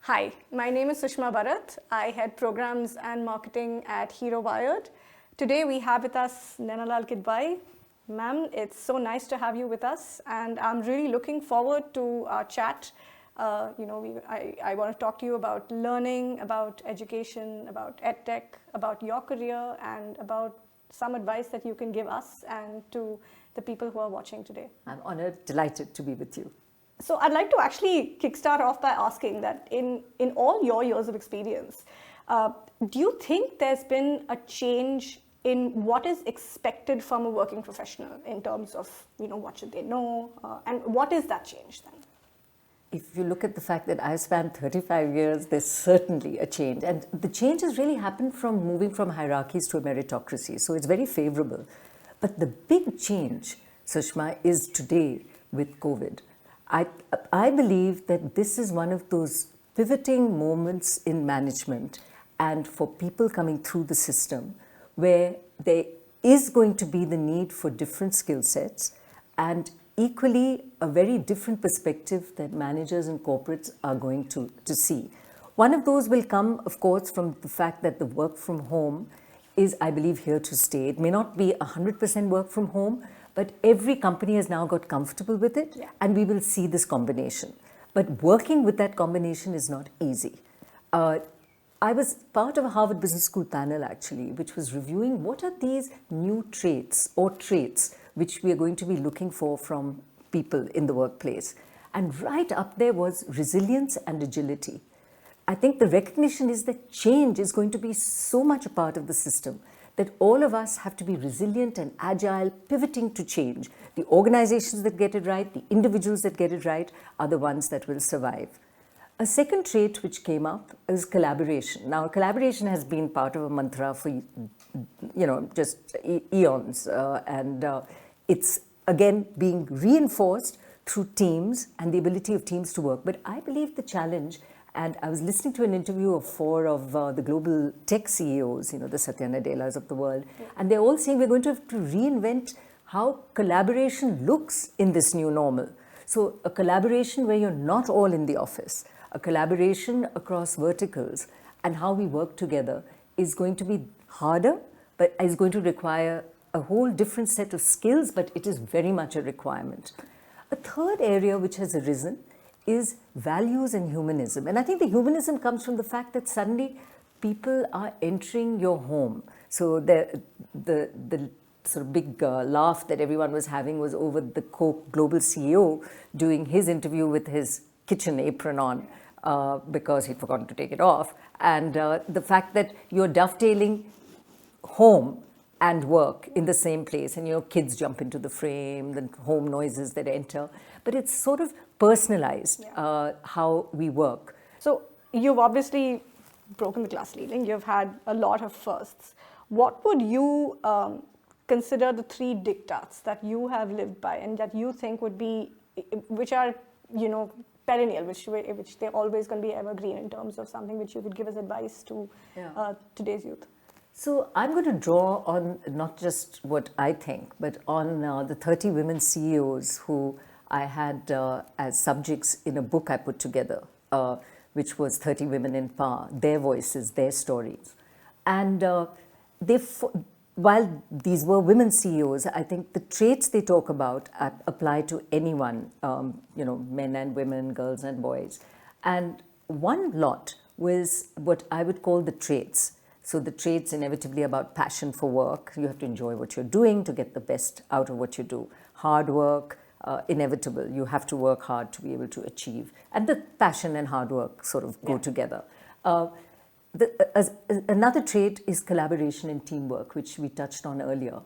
Hi, my name is Sushma Bharat. I head programs and marketing at Vired. Today we have with us Naina Lal Kidwai. Ma'am, it's so nice to have you with us, and I'm really looking forward to our chat. I want to talk to you about learning, about education, about edtech, about your career, and about some advice that you can give us and to the people who are watching today. I'm honored, delighted to be with you. So I'd like to actually kickstart off by asking that in all your years of experience, do you think there's been a change in what is expected from a working professional in terms of, what should they know, and what is that change then? If you look at the fact that I've spent 35 years, there's certainly a change. And the change has really happened from moving from hierarchies to a meritocracy. So it's very favorable. But the big change, Sushma, is today with COVID. I believe that this is one of those pivoting moments in management and for people coming through the system where there is going to be the need for different skill sets and equally a very different perspective that managers and corporates are going to see. One of those will come, of course, from the fact that the work from home is, I believe, here to stay. It may not be 100% work from home, but every company has now got comfortable with it, and we will see this combination. But working with that combination is not easy. I was part of a Harvard Business School panel, actually, which was reviewing what are these new traits or traits which we are going to be looking for from people in the workplace. And right up there was resilience and agility. I think the recognition is that change is going to be so much a part of the system that all of us have to be resilient and agile, pivoting to change. The organizations that get it right, the individuals that get it right are the ones that will survive. A second trait which came up is collaboration. Now, collaboration has been part of a mantra for, just eons. It's, again, being reinforced through teams and the ability of teams to work. But I believe the challenge, and I was listening to an interview of 4 of the global tech CEOs, the Satya Nadellas of the world, and they're all saying we're going to have to reinvent how collaboration looks in this new normal. So a collaboration where you're not all in the office, a collaboration across verticals, and how we work together is going to be harder, but is going to require a whole different set of skills, but it is very much a requirement. A third area which has arisen is values and humanism. And I think the humanism comes from the fact that suddenly people are entering your home. So the sort of big laugh that everyone was having was over the Coke global CEO doing his interview with his kitchen apron on because he'd forgotten to take it off. And the fact that you're dovetailing home and work in the same place, and your kids jump into the frame, the home noises that enter. But it's sort of personalized how we work. So you've obviously broken the glass ceiling. You've had a lot of firsts. What would you consider the 3 diktats that you have lived by and that you think would be, which are, perennial, which they're always going to be evergreen in terms of something which you would give as advice to today's youth? So I'm going to draw on not just what I think, but on the 30 women CEOs who I had as subjects in a book I put together, which was 30 Women in Power, their voices, their stories. And while these were women CEOs, I think the traits they talk about apply to anyone, men and women, girls and boys. And one lot was what I would call the traits. So the traits inevitably about passion for work. You have to enjoy what you're doing to get the best out of what you do. Hard work, inevitable. You have to work hard to be able to achieve. And the passion and hard work sort of go together. Another trait is collaboration and teamwork, which we touched on earlier.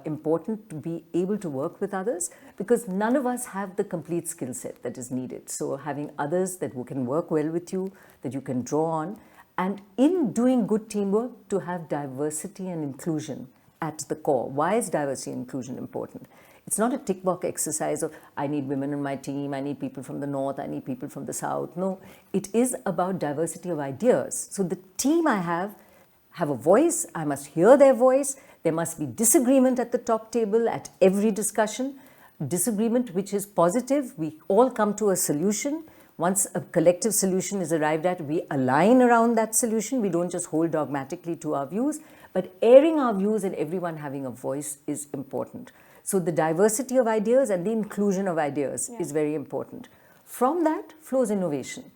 Important to be able to work with others because none of us have the complete skill set that is needed. So having others that can work well with you, that you can draw on, and in doing good teamwork, to have diversity and inclusion at the core. Why is diversity and inclusion important? It's not a tick box exercise of, I need women on my team, I need people from the north, I need people from the south. No, it is about diversity of ideas. So the team I have a voice, I must hear their voice, there must be disagreement at the top table at every discussion, disagreement which is positive, we all come to a solution, Once a collective solution is arrived at, we align around that solution. We don't just hold dogmatically to our views, but airing our views and everyone having a voice is important. So the diversity of ideas and the inclusion of ideas is very important. From that flows innovation.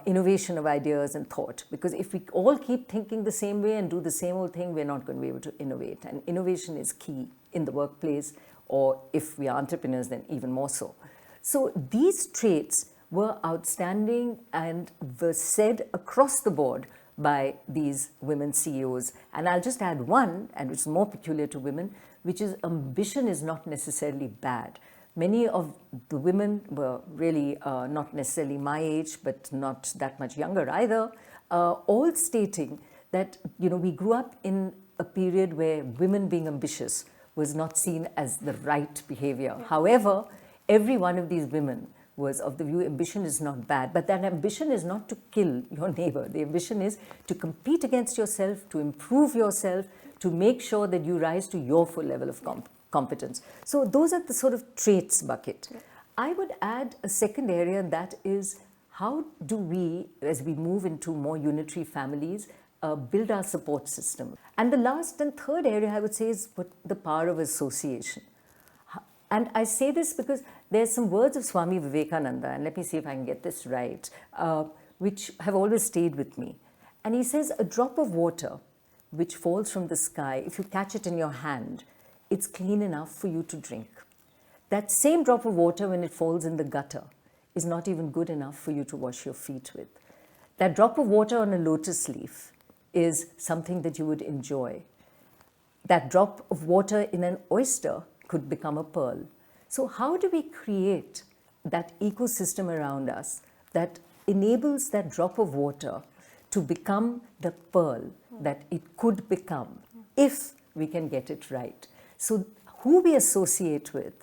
Innovation of ideas and thought, because if we all keep thinking the same way and do the same old thing, we're not going to be able to innovate. And innovation is key in the workplace, or if we are entrepreneurs, then even more so. So these traits were outstanding and were said across the board by these women CEOs. And I'll just add one, and which is more peculiar to women, which is ambition is not necessarily bad. Many of the women were really not necessarily my age, but not that much younger either, all stating that, we grew up in a period where women being ambitious was not seen as the right behavior. However, every one of these women was of the view ambition is not bad, but that ambition is not to kill your neighbor. The ambition is to compete against yourself, to improve yourself, to make sure that you rise to your full level of competence. So those are the sort of traits bucket. I would add a second area, and that is how do we, as we move into more unitary families, build our support system. And the last and third area I would say is the power of association. And I say this because there's some words of Swami Vivekananda, and let me see if I can get this right, which have always stayed with me. And he says, a drop of water which falls from the sky, if you catch it in your hand, it's clean enough for you to drink. That same drop of water, when it falls in the gutter, is not even good enough for you to wash your feet with. That drop of water on a lotus leaf is something that you would enjoy. That drop of water in an oyster could become a pearl. So how do we create that ecosystem around us that enables that drop of water to become the pearl that it could become if we can get it right? So who we associate with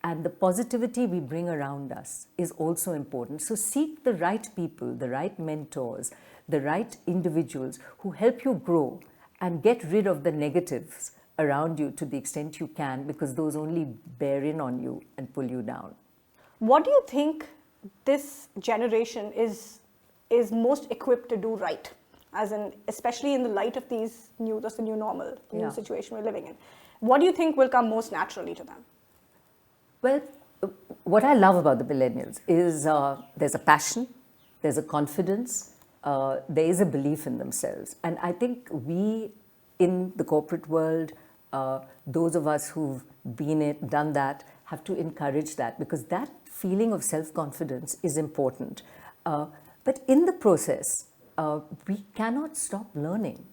and the positivity we bring around us is also important. So seek the right people, the right mentors, the right individuals who help you grow and get rid of the negatives around you to the extent you can, because those only bear in on you and pull you down. What do you think this generation is most equipped to do right? As in, especially in the light of that's the new normal, new situation we're living in. What do you think will come most naturally to them? Well, what I love about the millennials is there's a passion, there's a confidence, there is a belief in themselves. And I think we in the corporate world, those of us who've done that, have to encourage that, because that feeling of self-confidence is important. But in the process, we cannot stop learning.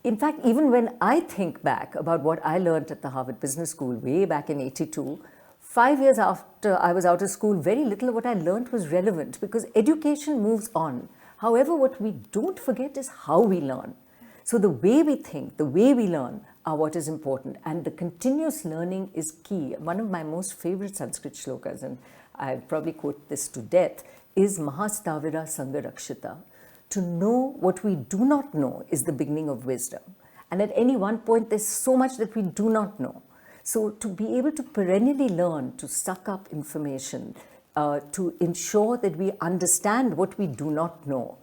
In fact, even when I think back about what I learned at the Harvard Business School way back in '82, 5 years after I was out of school, very little of what I learned was relevant, because education moves on. However, what we don't forget is how we learn. So the way we think, the way we learn are what is important, and the continuous learning is key. One of my most favorite Sanskrit shlokas, and I probably quote this to death, is Mahastavira Sangarakshita. To know what we do not know is the beginning of wisdom. And at any one point, there's so much that we do not know. So to be able to perennially learn, to suck up information, to ensure that we understand what we do not know.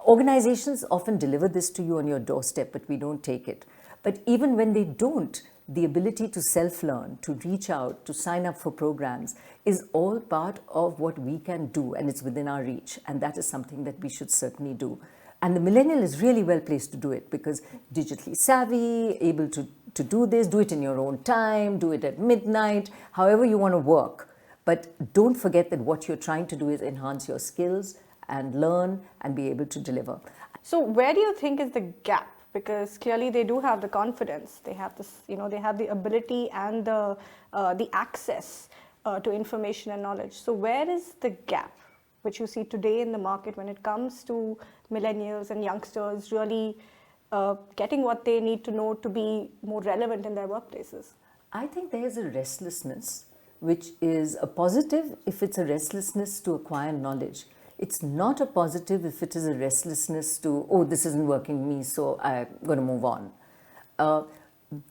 Organizations often deliver this to you on your doorstep, but we don't take it. But even when they don't, the ability to self-learn, to reach out, to sign up for programs is all part of what we can do, and it's within our reach. And that is something that we should certainly do. And the millennial is really well placed to do it, because digitally savvy, able to do this, do it in your own time, do it at midnight, however you want to work. But don't forget that what you're trying to do is enhance your skills and learn and be able to deliver. So where do you think is the gap? Because clearly they do have the confidence, they have this, they have the ability and the access to information and knowledge. So where is the gap which you see today in the market when it comes to millennials and youngsters really getting what they need to know to be more relevant in their workplaces? I think there is a restlessness, which is a positive if it's a restlessness to acquire knowledge. It's not a positive if it is a restlessness to, oh, this isn't working for me, so I'm going to move on.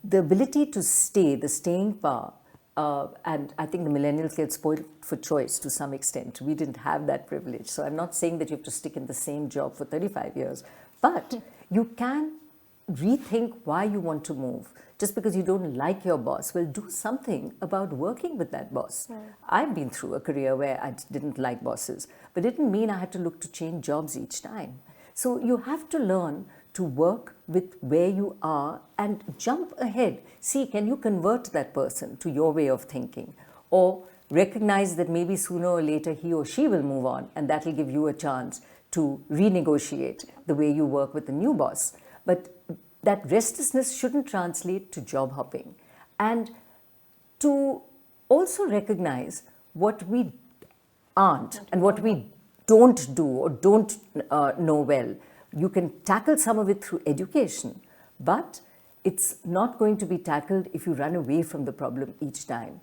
The ability to stay, the staying power, And I think the millennials get spoiled for choice to some extent. We didn't have that privilege. So I'm not saying that you have to stick in the same job for 35 years, but you can rethink why you want to move. Just because you don't like your boss, well, do something about working with that boss. I've been through a career where I didn't like bosses, but it didn't mean I had to look to change jobs each time. So you have to learn to work with where you are and jump ahead. See, can you convert that person to your way of thinking? Or recognize that maybe sooner or later he or she will move on, and that will give you a chance to renegotiate the way you work with the new boss. But that restlessness shouldn't translate to job hopping. And to also recognize what we aren't and what we don't do or don't know well. You can tackle some of it through education, but it's not going to be tackled if you run away from the problem each time.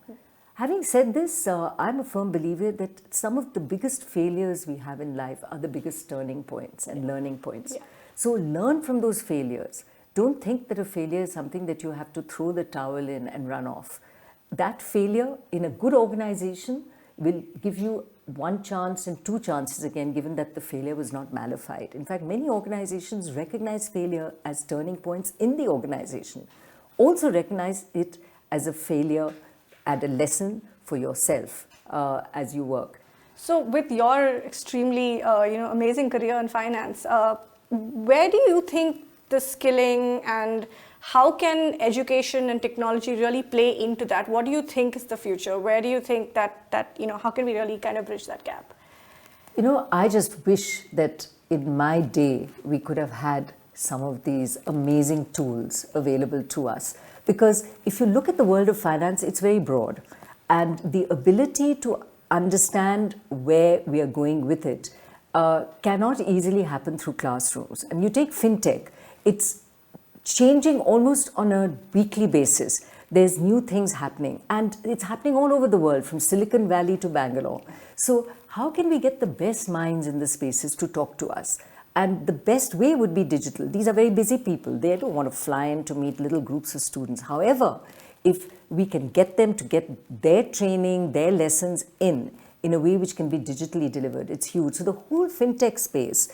Having said this, I'm a firm believer that some of the biggest failures we have in life are the biggest turning points and learning points. So learn from those failures. Don't think that a failure is something that you have to throw the towel in and run off. That failure in a good organization will give you one chance and two chances again, given that the failure was not malafide. In fact, many organizations recognize failure as turning points in the organization. Also recognize it as a failure and a lesson for yourself as you work. So with your extremely amazing career in finance, where do you think the skilling and how can education and technology really play into that? What do you think is the future? Where do you think that how can we really kind of bridge that gap? I just wish that in my day we could have had some of these amazing tools available to us. Because if you look at the world of finance, it's very broad. And the ability to understand where we are going with it cannot easily happen through classrooms. And you take fintech, it's changing almost on a weekly basis. There's new things happening, and it's happening all over the world, from Silicon Valley to Bangalore. So how can we get the best minds in the spaces to talk to us? And the best way would be digital. These are very busy people. They don't want to fly in to meet little groups of students. However, if we can get them to get their training, their lessons in a way which can be digitally delivered, it's huge. So the whole fintech space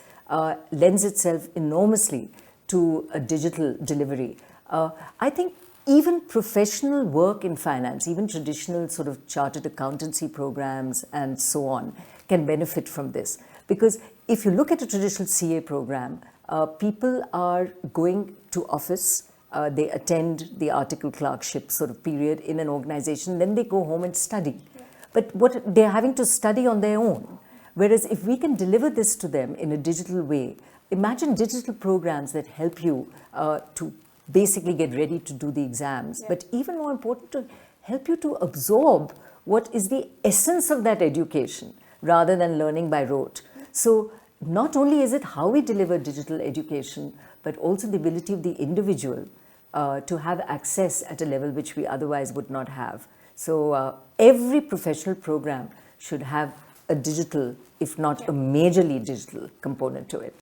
lends itself enormously to a digital delivery. I think even professional work in finance, even traditional sort of chartered accountancy programs and so on, can benefit from this. Because if you look at a traditional CA program, people are going to office, they attend the article clerkship sort of period in an organization, then they go home and study. But what they're having to study on their own. Whereas if we can deliver this to them in a digital way, imagine digital programs that help you to basically get ready to do the exams, but even more important, to help you to absorb what is the essence of that education rather than learning by rote. So not only is it how we deliver digital education, but also the ability of the individual to have access at a level which we otherwise would not have. So every professional program should have a digital, if not a majorly digital component to it.